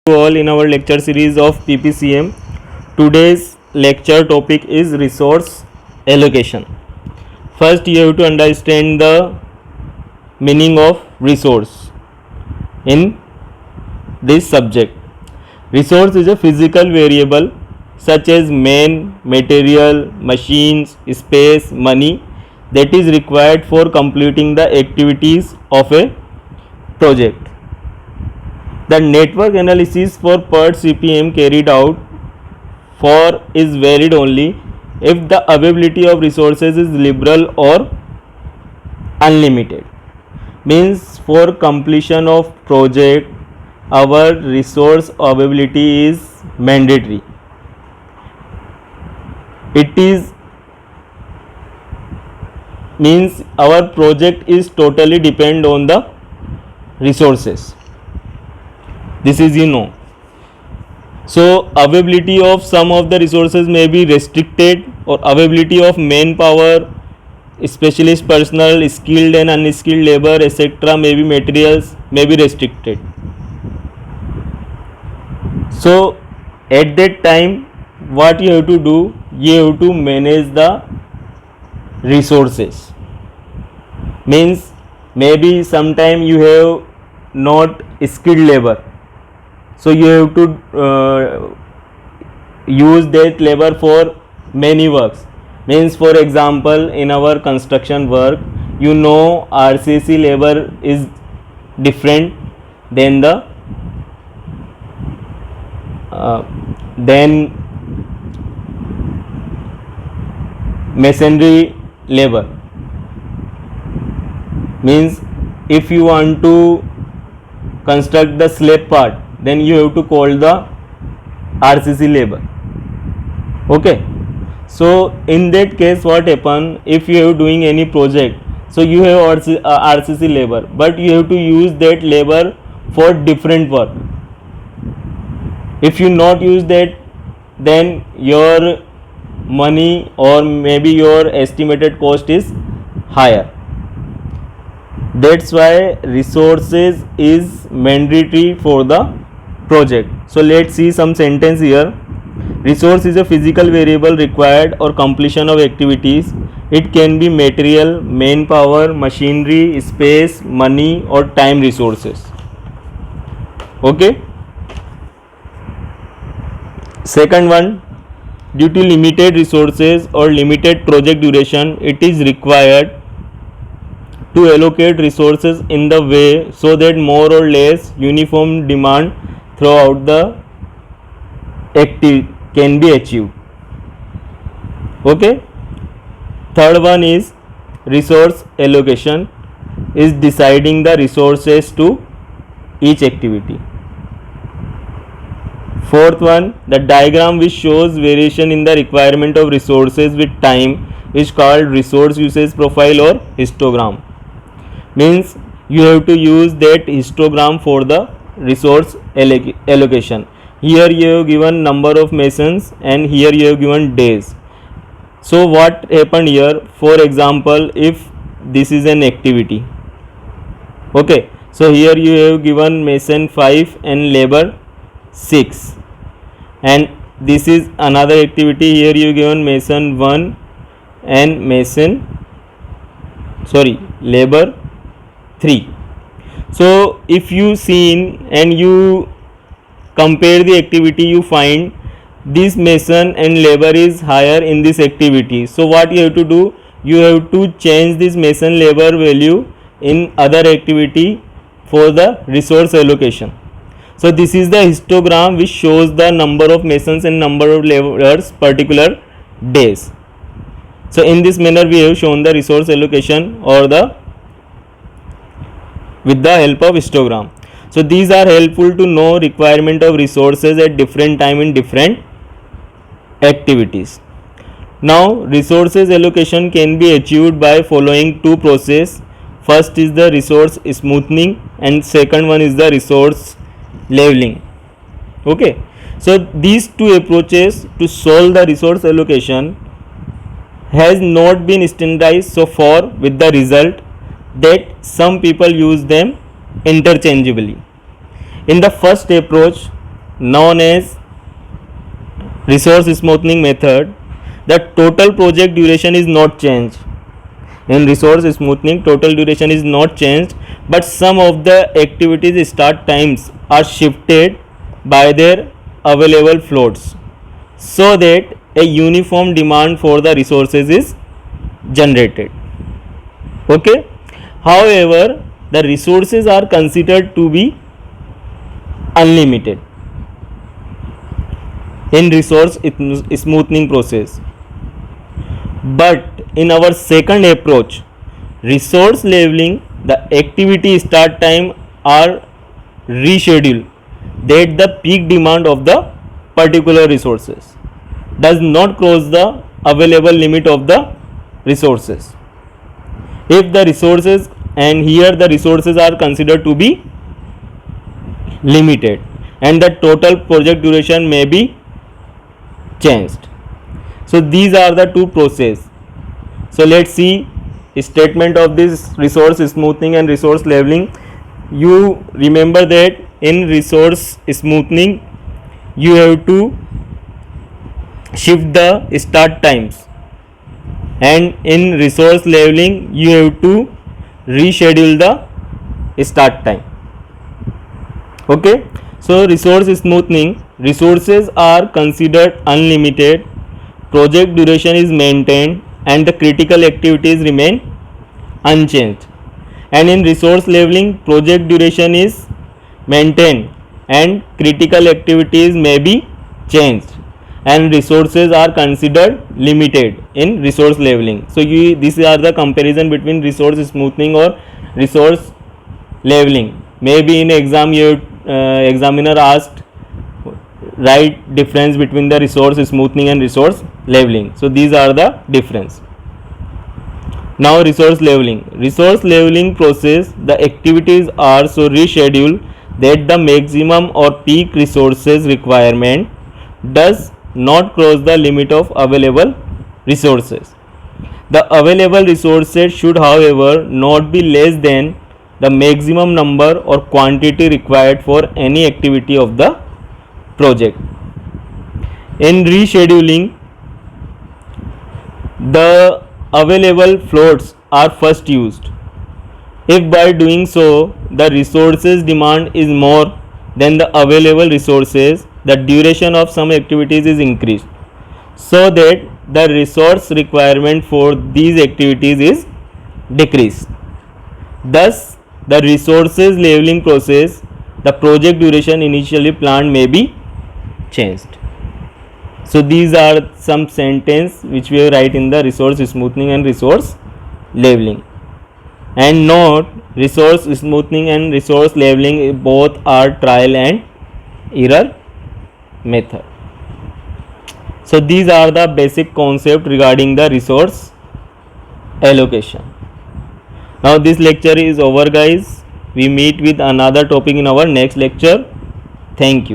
You all in our lecture series of PPCM. Today's lecture topic is resource allocation. First, you have to understand the meaning of resource in this subject. Resource is a physical variable such as man, material, machines, space, money that is required for completing the activities of a project. The network analysis for per CPM carried out for is valid only if the availability of resources is liberal or unlimited. Means for completion of project our resource availability is mandatory. It is means our project is totally depend on the resources. This is so availability of some of the resources may be restricted, or availability of manpower, specialist personnel, skilled and unskilled labor, etc. may be materials may be restricted. So at that time what you have to do, you have to manage the resources. Means maybe sometime you have not skilled labor, so you have to use that labor for many works. Means for example in our construction work, RCC labor is different than the masonry labor. Means if you want to construct the slab part, then you have to call the RCC labor. Okay, so in that case what happen, if you are doing any project, so you have RCC labor, but you have to use that labor for different work. If you not use that, then your money or maybe your estimated cost is higher. That's why resources is mandatory for the project. So let's see some sentence here. Resource is a physical variable required or completion of activities. It can be material, manpower, machinery, space, money or time resources. Okay. Second one, due to limited resources or limited project duration, it is required to allocate resources in the way so that more or less uniform demand throughout the activity can be achieved. Okay. Third one is resource allocation is deciding the resources to each activity. Fourth one, the diagram which shows variation in the requirement of resources with time is called resource usage profile or histogram. Means you have to use that histogram for the resource allocation. Here you have given number of masons and here you have given days. So what happened here, for example, if this is an activity, okay, so here you have given mason 5 and labor 6, and this is another activity, here you given mason 1 and labor 3. So if you seen and you compare the activity, you find this mason and labor is higher in this activity. So what you have to do, you have to change this mason labor value in other activity for the resource allocation. So this is the histogram which shows the number of masons and number of laborers particular days. So in this manner we have shown the resource allocation or with the help of histogram. So these are helpful to know requirement of resources at different time in different activities. Now resources allocation can be achieved by following two processes. First is the resource smoothing and second one is the resource leveling. Okay, so these two approaches to solve the resource allocation has not been standardized so far, with the result that some people use them interchangeably. In the first approach, known as resource smoothing method, the total project duration is not changed. In resource smoothing, total duration is not changed, but some of the activities start times are shifted by their available floats so that a uniform demand for the resources is generated. Okay. However, the resources are considered to be unlimited in resource smoothing process. But in our second approach, resource leveling, the activity start time are rescheduled that the peak demand of the particular resources does not cross the available limit of the resources. If the resources, and here the resources are considered to be limited and the total project duration may be changed. So these are the two processes. So let's see statement of this resource smoothing and resource leveling. You remember that in resource smoothing you have to shift the start times, and in resource leveling you have to reschedule the start time. Okay. So resource smoothing, resources are considered unlimited, project duration is maintained and the critical activities remain unchanged. And in resource leveling, project duration is maintained and critical activities may be changed, and resources are considered limited in resource leveling. So these are the comparison between resource smoothing or resource leveling. Maybe in exam your examiner asked write difference between the resource smoothing and resource leveling. So these are the difference. Now resource leveling. Resource leveling process, the activities are so rescheduled that the maximum or peak resources requirement does not cross the limit of available resources. The available resources should however not be less than the maximum number or quantity required for any activity of the project. In rescheduling, the available floats are first used. If by doing so the resources demand is more than the available resources, the duration of some activities is increased so that the resource requirement for these activities is decreased. Thus, the resources leveling process, the project duration initially planned may be changed. So these are some sentence which we write in the resource smoothing and resource leveling. And note, resource smoothing and resource leveling both are trial and error method. So these are the basic concept regarding the resource allocation. Now this lecture is over guys. We meet with another topic in our next lecture. Thank you.